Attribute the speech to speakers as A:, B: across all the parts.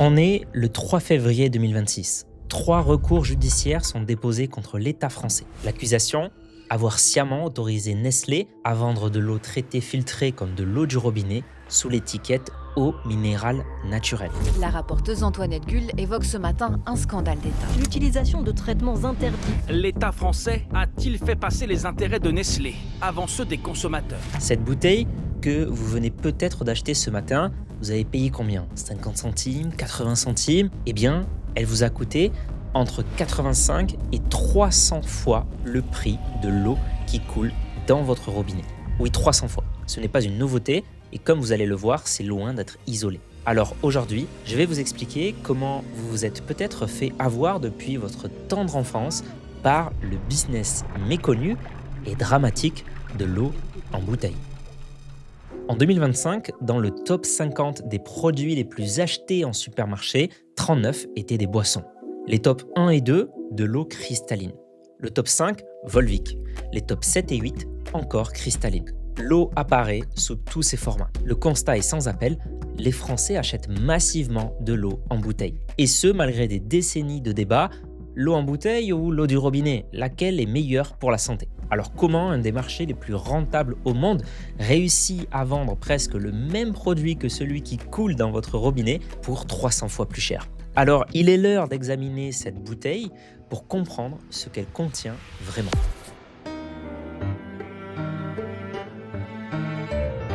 A: On est le 3 février 2026. 3 recours judiciaires sont déposés contre l'État français. L'accusation, avoir sciemment autorisé Nestlé à vendre de l'eau traitée filtrée comme de l'eau du robinet sous l'étiquette eau minérale naturelle.
B: La rapporteuse Antoinette Gull évoque ce matin un scandale d'État.
C: L'utilisation de traitements interdits.
D: L'État français a-t-il fait passer les intérêts de Nestlé avant ceux des consommateurs?
A: Cette bouteille que vous venez peut-être d'acheter ce matin, vous avez payé combien? 50 centimes, 80 centimes? Eh bien, elle vous a coûté entre 85 et 300 fois le prix de l'eau qui coule dans votre robinet. Oui, 300 fois. Ce n'est pas une nouveauté et comme vous allez le voir, c'est loin d'être isolé. Alors aujourd'hui, je vais vous expliquer comment vous vous êtes peut-être fait avoir depuis votre tendre enfance par le business méconnu et dramatique de l'eau en bouteille. En 2025, dans le top 50 des produits les plus achetés en supermarché, 39 étaient des boissons. Les top 1 et 2, de l'eau cristalline. Le top 5, Volvic. Les top 7 et 8, encore cristalline. L'eau apparaît sous tous ses formats. Le constat est sans appel, les Français achètent massivement de l'eau en bouteille. Et ce, malgré des décennies de débats, l'eau en bouteille ou l'eau du robinet, laquelle est meilleure pour la santé? Alors comment un des marchés les plus rentables au monde réussit à vendre presque le même produit que celui qui coule dans votre robinet pour 300 fois plus cher? Alors il est l'heure d'examiner cette bouteille pour comprendre ce qu'elle contient vraiment.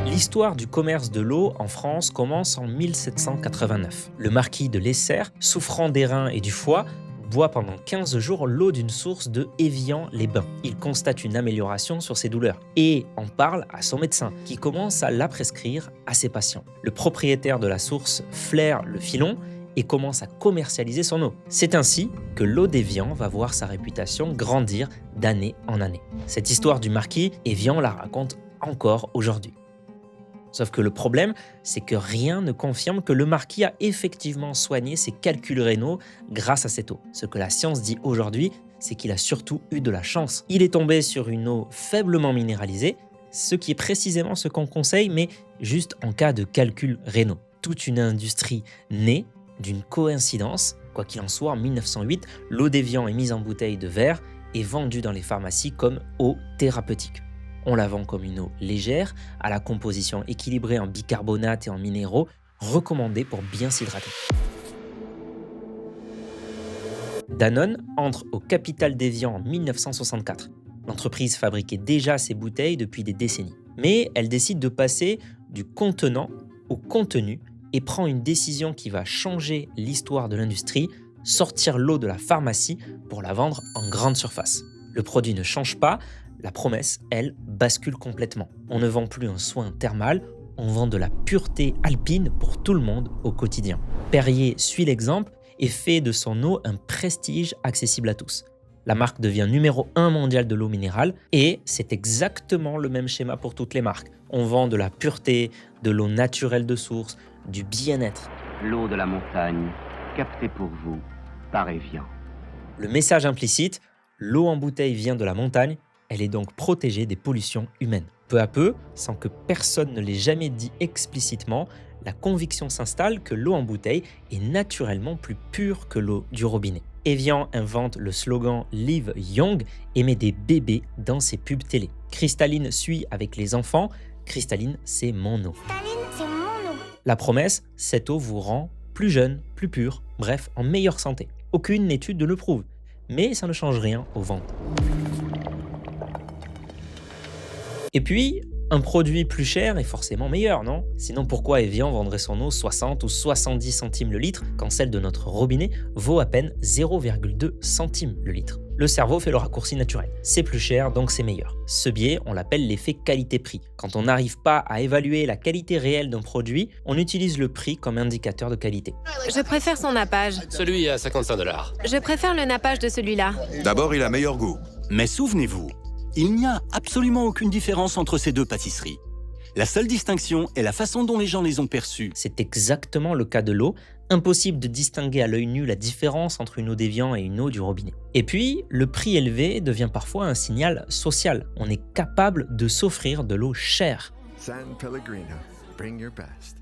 A: L'histoire du commerce de l'eau en France commence en 1789. Le marquis de Lesser, souffrant des reins et du foie, boit pendant 15 jours l'eau d'une source de Évian-les-Bains. Il constate une amélioration sur ses douleurs et en parle à son médecin qui commence à la prescrire à ses patients. Le propriétaire de la source flaire le filon et commence à commercialiser son eau. C'est ainsi que l'eau d'Évian va voir sa réputation grandir d'année en année. Cette histoire du marquis, Évian la raconte encore aujourd'hui. Sauf que le problème, c'est que rien ne confirme que le marquis a effectivement soigné ses calculs rénaux grâce à cette eau. Ce que la science dit aujourd'hui, c'est qu'il a surtout eu de la chance. Il est tombé sur une eau faiblement minéralisée, ce qui est précisément ce qu'on conseille, mais juste en cas de calculs rénaux. Toute une industrie née d'une coïncidence. Quoi qu'il en soit, en 1908, l'eau d'Évian est mise en bouteille de verre et vendue dans les pharmacies comme eau thérapeutique. On la vend comme une eau légère, à la composition équilibrée en bicarbonate et en minéraux, recommandée pour bien s'hydrater. Danone entre au capital d'Évian en 1964. L'entreprise fabriquait déjà ses bouteilles depuis des décennies. Mais elle décide de passer du contenant au contenu et prend une décision qui va changer l'histoire de l'industrie, sortir l'eau de la pharmacie pour la vendre en grande surface. Le produit ne change pas, la promesse, elle, bascule complètement. On ne vend plus un soin thermal, on vend de la pureté alpine pour tout le monde au quotidien. Perrier suit l'exemple et fait de son eau un prestige accessible à tous. La marque devient numéro 1 mondial de l'eau minérale et c'est exactement le même schéma pour toutes les marques. On vend de la pureté, de l'eau naturelle de source, du bien-être.
E: L'eau de la montagne, captée pour vous par Évian.
A: Le message implicite, l'eau en bouteille vient de la montagne, elle est donc protégée des pollutions humaines. Peu à peu, sans que personne ne l'ait jamais dit explicitement, la conviction s'installe que l'eau en bouteille est naturellement plus pure que l'eau du robinet. Évian invente le slogan « Live Young » et met des bébés dans ses pubs télé. Cristalline suit avec les enfants, Cristalline, c'est mon eau.
F: Cristalline, c'est mon eau.
A: La promesse, cette eau vous rend plus jeune, plus pur, bref, en meilleure santé. Aucune étude ne le prouve, mais ça ne change rien aux ventes. Et puis, un produit plus cher est forcément meilleur, non? Sinon pourquoi Évian vendrait son eau 60 ou 70 centimes le litre quand celle de notre robinet vaut à peine 0,2 centimes le litre? Le cerveau fait le raccourci naturel. C'est plus cher, donc c'est meilleur. Ce biais, on l'appelle l'effet qualité-prix. Quand on n'arrive pas à évaluer la qualité réelle d'un produit, on utilise le prix comme indicateur de qualité.
G: Je préfère son nappage.
H: Celui à 55 $.
G: Je préfère le nappage de celui-là.
I: D'abord, il a meilleur goût.
J: Mais souvenez-vous, il n'y a absolument aucune différence entre ces deux pâtisseries. La seule distinction est la façon dont les gens les ont perçues.
A: C'est exactement le cas de l'eau. Impossible de distinguer à l'œil nu la différence entre une eau d'Évian et une eau du robinet. Et puis, le prix élevé devient parfois un signal social. On est capable de s'offrir de l'eau chère.
K: San Pellegrino, bring your best.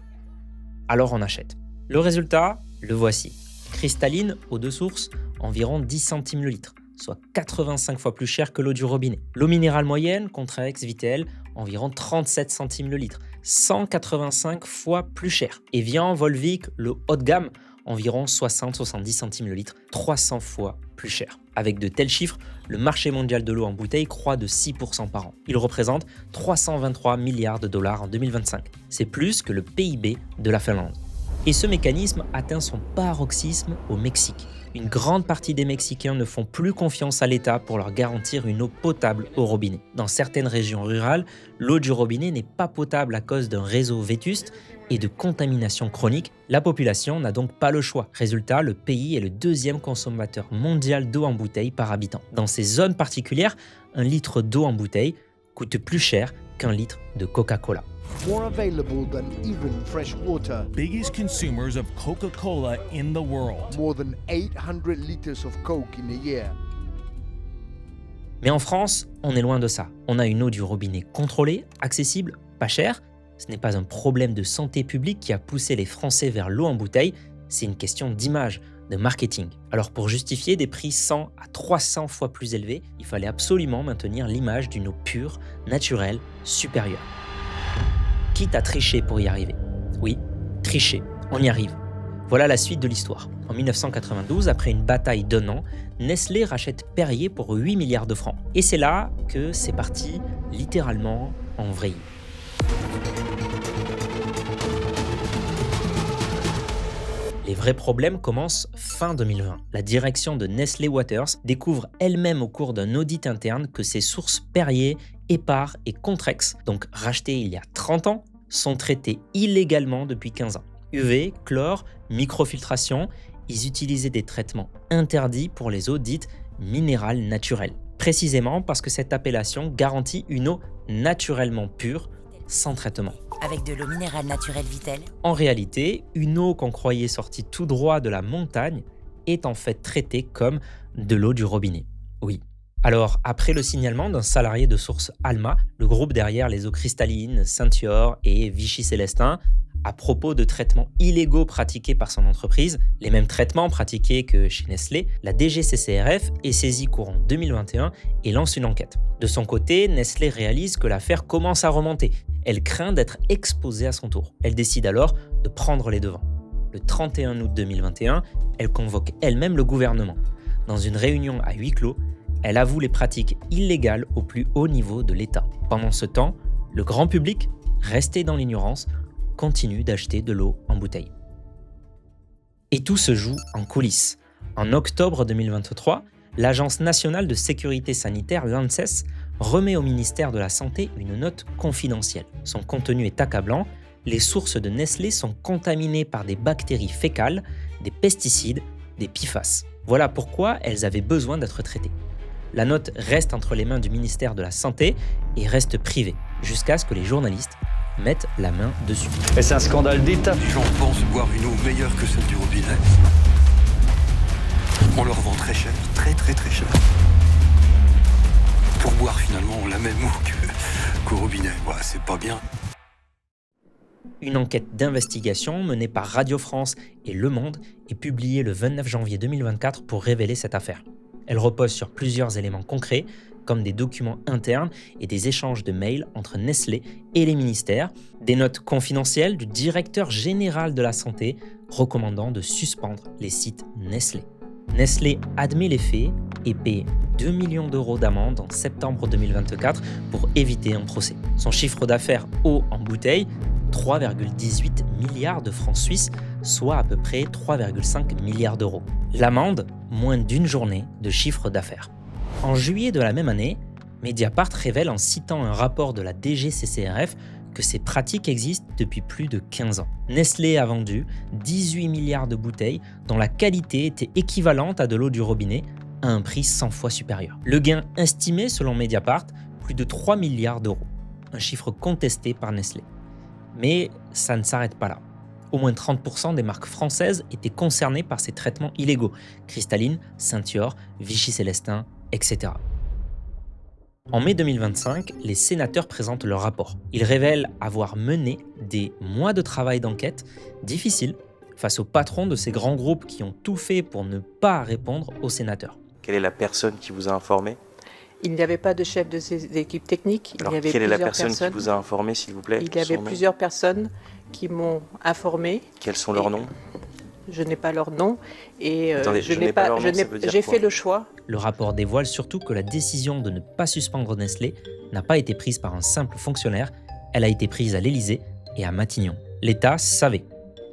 A: Alors on achète. Le résultat, Le voici. Cristalline, eau de source, environ 10 centimes le litre, soit 85 fois plus cher que l'eau du robinet. L'eau minérale moyenne, Contra-Ex Vitel, environ 37 centimes le litre, 185 fois plus cher. Evian, Volvic, le haut de gamme, environ 60-70 centimes le litre, 300 fois plus cher. Avec de tels chiffres, le marché mondial de l'eau en bouteille croît de 6% par an. Il représente 323 milliards de dollars en 2025. C'est plus que le PIB de la Finlande. Et ce mécanisme atteint son paroxysme au Mexique. Une grande partie des Mexicains ne font plus confiance à l'État pour leur garantir une eau potable au robinet. Dans certaines régions rurales, l'eau du robinet n'est pas potable à cause d'un réseau vétuste et de contamination chronique. La population n'a donc pas le choix. Résultat, le pays est le deuxième consommateur mondial d'eau en bouteille par habitant. Dans ces zones particulières, un litre d'eau en bouteille coûte plus cher qu'un litre de Coca-Cola.
F: More available than even fresh water.
H: Biggest consumers of Coca-Cola in the world.
F: More than 800 liters of Coke in a year.
A: Mais en France, on est loin de ça. On a une eau du robinet contrôlée, accessible, pas chère. Ce n'est pas un problème de santé publique qui a poussé les Français vers l'eau en bouteille, c'est une question d'image, de marketing. Alors pour justifier des prix 100 à 300 fois plus élevés, il fallait absolument maintenir l'image d'une eau pure, naturelle, supérieure. Quitte à tricher pour y arriver. Oui, tricher, on y arrive. Voilà la suite de l'histoire. En 1992, après une bataille d'un an, Nestlé rachète Perrier pour 8 milliards de francs. Et c'est là que c'est parti littéralement en vrille. Les vrais problèmes commencent fin 2020. La direction de Nestlé Waters découvre elle-même au cours d'un audit interne que ses sources Perrier, Épar et Contrex, donc rachetées il y a 30 ans, sont traitées illégalement depuis 15 ans. UV, chlore, microfiltration, ils utilisaient des traitements interdits pour les eaux dites minérales naturelles. Précisément parce que cette appellation garantit une eau naturellement pure, sans traitement.
I: Avec de l'eau minérale naturelle Vitel.
A: En réalité, une eau qu'on croyait sortie tout droit de la montagne est en fait traitée comme de l'eau du robinet. Oui. Alors, après le signalement d'un salarié de source Alma, le groupe derrière les eaux cristallines, Sentior et Vichy-Célestin, à propos de traitements illégaux pratiqués par son entreprise, les mêmes traitements pratiqués que chez Nestlé, la DGCCRF est saisie courant 2021 et lance une enquête. De son côté, Nestlé réalise que l'affaire commence à remonter. Elle craint d'être exposée à son tour. Elle décide alors de prendre les devants. Le 31 août 2021, elle convoque elle-même le gouvernement. Dans une réunion à huis clos, elle avoue les pratiques illégales au plus haut niveau de l'État. Pendant ce temps, le grand public, resté dans l'ignorance, continue d'acheter de l'eau en bouteille. Et tout se joue en coulisses. En octobre 2023, l'Agence nationale de sécurité sanitaire, l'ANSES, remet au ministère de la Santé une note confidentielle. Son contenu est accablant. Les sources de Nestlé sont contaminées par des bactéries fécales, des pesticides, des PFAS. Voilà pourquoi elles avaient besoin d'être traitées. La note reste entre les mains du ministère de la Santé et reste privée, jusqu'à ce que les journalistes mettent la main dessus.
K: Et c'est un scandale d'État.
L: Les gens pensent boire une eau meilleure que celle du robinet. On leur vend très cher, très cher. Pour boire finalement la même eau qu'au robinet. Ouais, c'est pas bien.
A: Une enquête d'investigation menée par Radio France et Le Monde est publiée le 29 janvier 2024 pour révéler cette affaire. Elle repose sur plusieurs éléments concrets, comme des documents internes et des échanges de mails entre Nestlé et les ministères, des notes confidentielles du directeur général de la santé recommandant de suspendre les sites Nestlé. Nestlé admet les faits et paie 2 millions d'euros d'amende en septembre 2024 pour éviter un procès. Son chiffre d'affaires eau en bouteille, 3,18 milliards de francs suisses, soit à peu près 3,5 milliards d'euros. L'amende, moins d'une journée de chiffre d'affaires. En juillet de la même année, Mediapart révèle en citant un rapport de la DGCCRF que ces pratiques existent depuis plus de 15 ans. Nestlé a vendu 18 milliards de bouteilles dont la qualité était équivalente à de l'eau du robinet à un prix 100 fois supérieur. Le gain estimé selon Mediapart, plus de 3 milliards d'euros, un chiffre contesté par Nestlé. Mais ça ne s'arrête pas là. Au moins 30% des marques françaises étaient concernées par ces traitements illégaux. Cristalline, Sentior, Vichy-Célestin, etc. En mai 2025, les sénateurs présentent leur rapport. Ils révèlent avoir mené des mois de travail d'enquête difficiles, face aux patrons de ces grands groupes qui ont tout fait pour ne pas répondre aux sénateurs.
K: Quelle est la personne qui vous a informé ?
M: Il n'y avait pas de chef d'équipe technique.
K: Alors,
M: il y avait
K: quelle est la
M: plusieurs
K: personne qui vous a informé, s'il vous plaît ?
M: Il y avait plusieurs personnes qui m'ont informé.
K: Quels sont leurs noms ?
M: Je n'ai pas leur nom et
K: Attendez,
M: j'ai fait le choix.
A: Le rapport dévoile surtout que la décision de ne pas suspendre Nestlé n'a pas été prise par un simple fonctionnaire, elle a été prise à l'Élysée et à Matignon. L'État savait.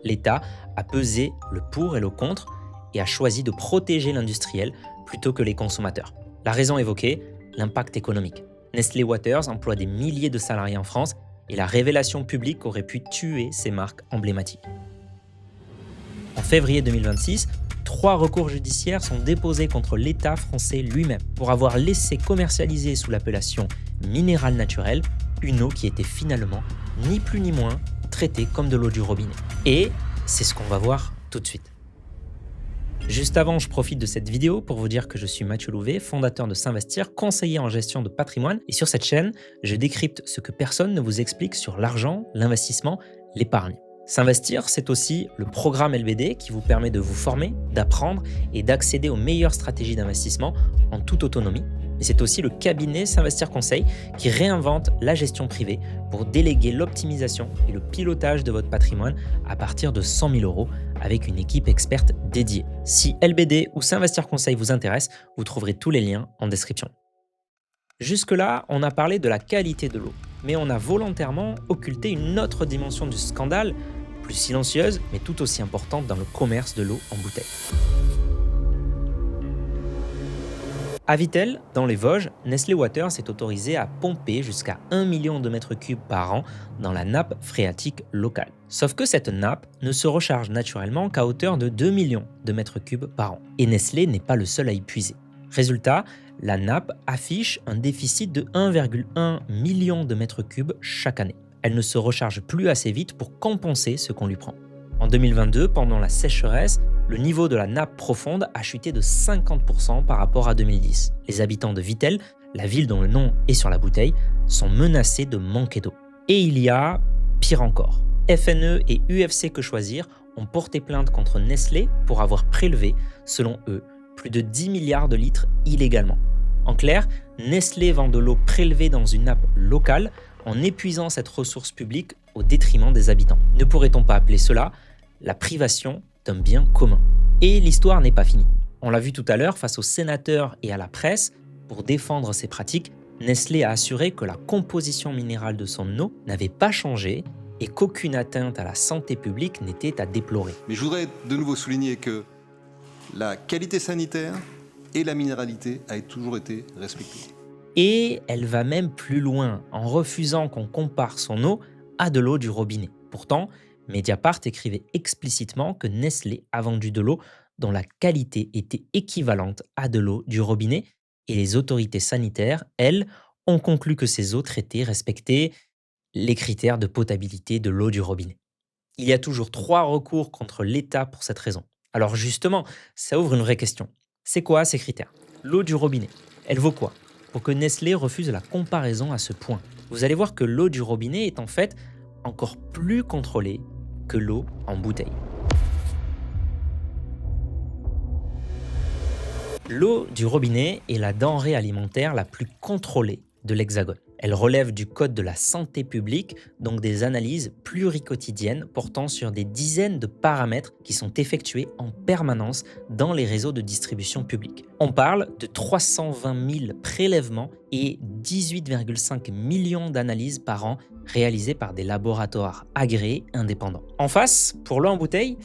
A: L'État a pesé le pour et le contre et a choisi de protéger l'industriel plutôt que les consommateurs. La raison évoquée, l'impact économique. Nestlé Waters emploie des milliers de salariés en France et la révélation publique aurait pu tuer ces marques emblématiques. En février 2026, 3 recours judiciaires sont déposés contre l'État français lui-même pour avoir laissé commercialiser sous l'appellation minérale naturelle une eau qui était finalement ni plus ni moins traitée comme de l'eau du robinet. Et c'est ce qu'on va voir tout de suite. Juste avant, je profite de cette vidéo pour vous dire que je suis Mathieu Louvet, fondateur de S'Investir, conseiller en gestion de patrimoine. Et sur cette chaîne, je décrypte ce que personne ne vous explique sur l'argent, l'investissement, l'épargne. S'Investir, c'est aussi le programme LBD qui vous permet de vous former, d'apprendre et d'accéder aux meilleures stratégies d'investissement en toute autonomie. Mais c'est aussi le cabinet S'Investir Conseil qui réinvente la gestion privée pour déléguer l'optimisation et le pilotage de votre patrimoine à partir de 100 000 € avec une équipe experte dédiée. Si LBD ou S'Investir Conseil vous intéresse, vous trouverez tous les liens en description. Jusque-là, on a parlé de la qualité de l'eau, mais on a volontairement occulté une autre dimension du scandale, plus silencieuse, mais tout aussi importante dans le commerce de l'eau en bouteille. À Vittel, dans les Vosges, Nestlé Waters est autorisé à pomper jusqu'à 1 million de mètres cubes par an dans la nappe phréatique locale. Sauf que cette nappe ne se recharge naturellement qu'à hauteur de 2 millions de mètres cubes par an. Et Nestlé n'est pas le seul à y puiser. Résultat, la nappe affiche un déficit de 1,1 million de mètres cubes chaque année. Elle ne se recharge plus assez vite pour compenser ce qu'on lui prend. En 2022, pendant la sécheresse, le niveau de la nappe profonde a chuté de 50% par rapport à 2010. Les habitants de Vittel, la ville dont le nom est sur la bouteille, sont menacés de manquer d'eau. Et il y a pire encore. FNE et UFC Que Choisir ont porté plainte contre Nestlé pour avoir prélevé, selon eux, plus de 10 milliards de litres illégalement. En clair, Nestlé vend de l'eau prélevée dans une nappe locale en épuisant cette ressource publique au détriment des habitants. Ne pourrait-on pas appeler cela la privation d'un bien commun? Et l'histoire n'est pas finie. On l'a vu tout à l'heure face aux sénateurs et à la presse, pour défendre ces pratiques, Nestlé a assuré que la composition minérale de son eau n'avait pas changé et qu'aucune atteinte à la santé publique n'était à déplorer.
N: Mais je voudrais de nouveau souligner que la qualité sanitaire et la minéralité a toujours été respectée.
A: Et elle va même plus loin en refusant qu'on compare son eau à de l'eau du robinet. Pourtant, Mediapart écrivait explicitement que Nestlé a vendu de l'eau dont la qualité était équivalente à de l'eau du robinet et les autorités sanitaires, elles, ont conclu que ces eaux traitées respectaient les critères de potabilité de l'eau du robinet. Il y a toujours 3 recours contre l'État pour cette raison. Alors justement, ça ouvre une vraie question. C'est quoi ces critères? L'eau du robinet, elle vaut quoi pour que Nestlé refuse la comparaison à ce point? Vous allez voir que l'eau du robinet est en fait encore plus contrôlée que l'eau en bouteille. L'eau du robinet est la denrée alimentaire la plus contrôlée de l'Hexagone. Elle relève du Code de la santé publique, donc des analyses pluriquotidiennes portant sur des dizaines de paramètres qui sont effectués en permanence dans les réseaux de distribution publique. On parle de 320 000 prélèvements et 18,5 millions d'analyses par an réalisées par des laboratoires agréés indépendants. En face, pour l'eau en bouteille,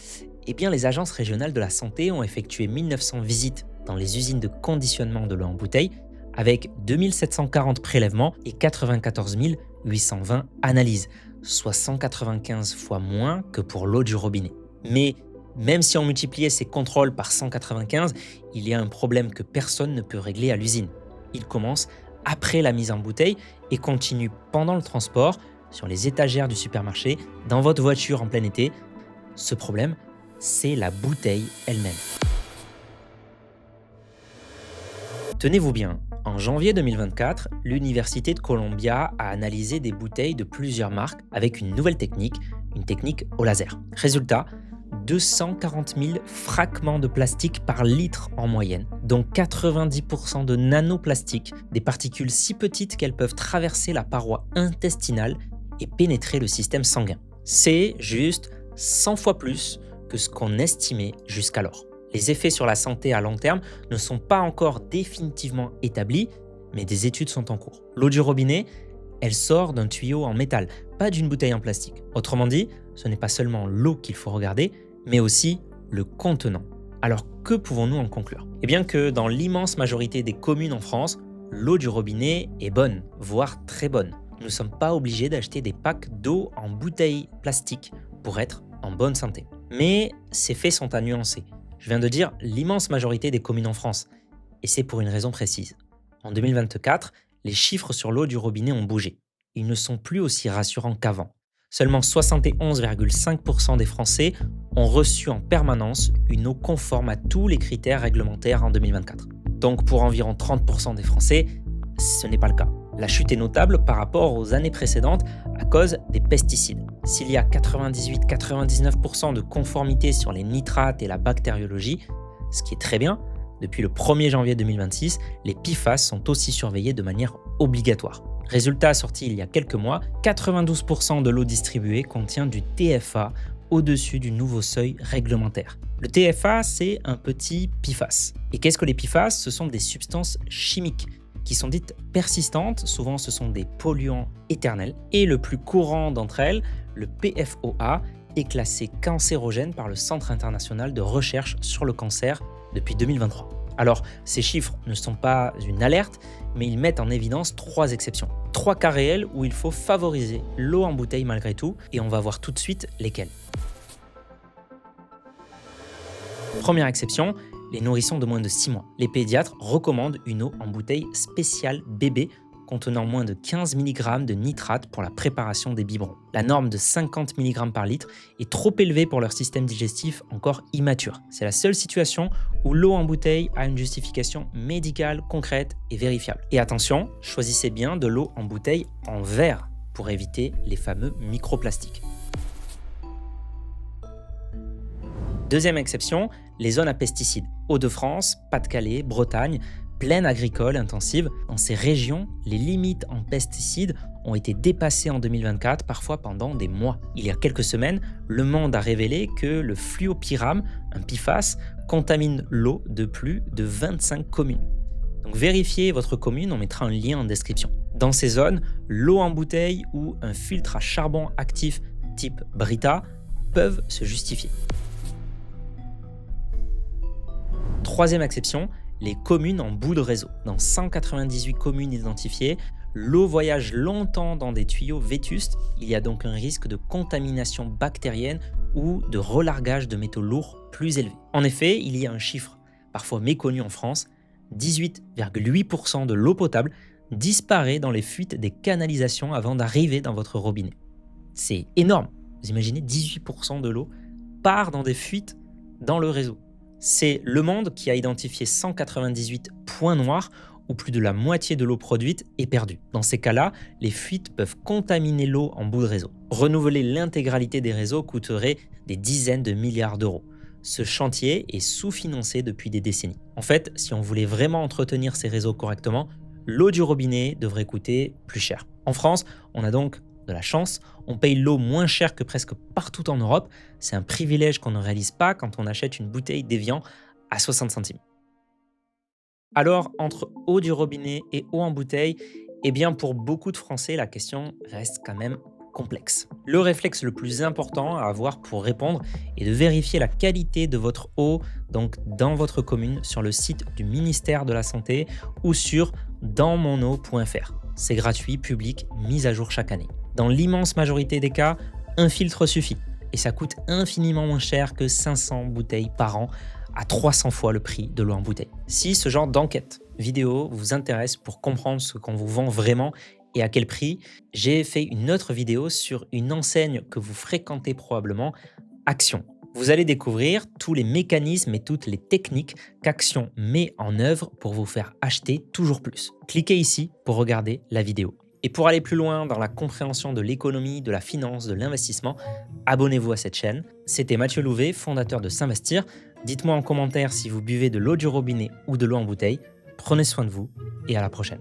A: les agences régionales de la santé ont effectué 1900 visites dans les usines de conditionnement de l'eau en bouteille, avec 2740 prélèvements et 94 820 analyses, soit 195 fois moins que pour l'eau du robinet. Mais même si on multipliait ces contrôles par 195, il y a un problème que personne ne peut régler à l'usine. Il commence après la mise en bouteille et continue pendant le transport, sur les étagères du supermarché, dans votre voiture en plein été. Ce problème, c'est la bouteille elle-même. Tenez-vous bien, en janvier 2024, l'Université de Columbia a analysé des bouteilles de plusieurs marques avec une nouvelle technique, une technique au laser. Résultat, 240 000 fragments de plastique par litre en moyenne, dont 90% de nanoplastiques, des particules si petites qu'elles peuvent traverser la paroi intestinale et pénétrer le système sanguin. C'est juste 100 fois plus que ce qu'on estimait jusqu'alors. Les effets sur la santé à long terme ne sont pas encore définitivement établis, mais des études sont en cours. L'eau du robinet, elle sort d'un tuyau en métal, pas d'une bouteille en plastique. Autrement dit, ce n'est pas seulement l'eau qu'il faut regarder, mais aussi le contenant. Alors que pouvons-nous en conclure? Eh bien que dans l'immense majorité des communes en France, l'eau du robinet est bonne, voire très bonne. Nous ne sommes pas obligés d'acheter des packs d'eau en bouteille plastique pour être en bonne santé. Mais ces faits sont à nuancer. Je viens de dire l'immense majorité des communes en France, et c'est pour une raison précise. En 2024, les chiffres sur l'eau du robinet ont bougé. Ils ne sont plus aussi rassurants qu'avant. Seulement 71,5% des Français ont reçu en permanence une eau conforme à tous les critères réglementaires en 2024. Donc pour environ 30% des Français, ce n'est pas le cas. La chute est notable par rapport aux années précédentes à cause des pesticides. S'il y a 98-99% de conformité sur les nitrates et la bactériologie, ce qui est très bien, depuis le 1er janvier 2026, les PFAS sont aussi surveillés de manière obligatoire. Résultat sorti il y a quelques mois, 92% de l'eau distribuée contient du TFA au-dessus du nouveau seuil réglementaire. Le TFA, c'est un petit PFAS. Et qu'est-ce que les PFAS? Ce sont des substances chimiques qui sont dites persistantes, souvent ce sont des polluants éternels. Et le plus courant d'entre elles, le PFOA, est classé cancérogène par le Centre international de recherche sur le cancer depuis 2023. Alors, ces chiffres ne sont pas une alerte, mais ils mettent en évidence 3 exceptions. 3 cas réels où il faut favoriser l'eau en bouteille malgré tout, et on va voir tout de suite lesquels. Première exception, les nourrissons de moins de 6 mois. Les pédiatres recommandent une eau en bouteille spéciale bébé contenant moins de 15 mg de nitrate pour la préparation des biberons. La norme de 50 mg par litre est trop élevée pour leur système digestif encore immature. C'est la seule situation où l'eau en bouteille a une justification médicale concrète et vérifiable. Et attention, choisissez bien de l'eau en bouteille en verre pour éviter les fameux microplastiques. Deuxième exception, les zones à pesticides. Hauts-de-France, Pas-de-Calais, Bretagne, plaine agricole intensive. Dans ces régions, les limites en pesticides ont été dépassées en 2024, parfois pendant des mois. Il y a quelques semaines, Le Monde a révélé que le fluopyrame, un PFAS, contamine l'eau de plus de 25 communes. Donc vérifiez votre commune, on mettra un lien en description. Dans ces zones, l'eau en bouteille ou un filtre à charbon actif type Brita peuvent se justifier. Troisième exception, les communes en bout de réseau. Dans 198 communes identifiées, l'eau voyage longtemps dans des tuyaux vétustes. Il y a donc un risque de contamination bactérienne ou de relargage de métaux lourds plus élevé. En effet, il y a un chiffre parfois méconnu en France, 18,8% de l'eau potable disparaît dans les fuites des canalisations avant d'arriver dans votre robinet. C'est énorme. Vous imaginez, 18% de l'eau part dans des fuites dans le réseau. C'est Le Monde qui a identifié 198 points noirs où plus de la moitié de l'eau produite est perdue. Dans ces cas-là, les fuites peuvent contaminer l'eau en bout de réseau. Renouveler l'intégralité des réseaux coûterait des dizaines de milliards d'euros. Ce chantier est sous-financé depuis des décennies. En fait, si on voulait vraiment entretenir ces réseaux correctement, l'eau du robinet devrait coûter plus cher. En France, on a donc de la chance, on paye l'eau moins cher que presque partout en Europe. C'est un privilège qu'on ne réalise pas quand on achète une bouteille d'Evian à 60 centimes. Alors, entre eau du robinet et eau en bouteille, eh bien pour beaucoup de Français, la question reste quand même complexe. Le réflexe le plus important à avoir pour répondre est de vérifier la qualité de votre eau donc dans votre commune sur le site du ministère de la Santé ou sur dansmoneau.fr. C'est gratuit, public, mis à jour chaque année. Dans l'immense majorité des cas, un filtre suffit et ça coûte infiniment moins cher que 500 bouteilles par an à 300 fois le prix de l'eau en bouteille. Si ce genre d'enquête vidéo vous intéresse pour comprendre ce qu'on vous vend vraiment et à quel prix, j'ai fait une autre vidéo sur une enseigne que vous fréquentez probablement, Action. Vous allez découvrir tous les mécanismes et toutes les techniques qu'Action met en œuvre pour vous faire acheter toujours plus. Cliquez ici pour regarder la vidéo. Et pour aller plus loin dans la compréhension de l'économie, de la finance, de l'investissement, abonnez-vous à cette chaîne. C'était Mathieu Louvet, fondateur de S'investir. Dites-moi en commentaire si vous buvez de l'eau du robinet ou de l'eau en bouteille. Prenez soin de vous et à la prochaine.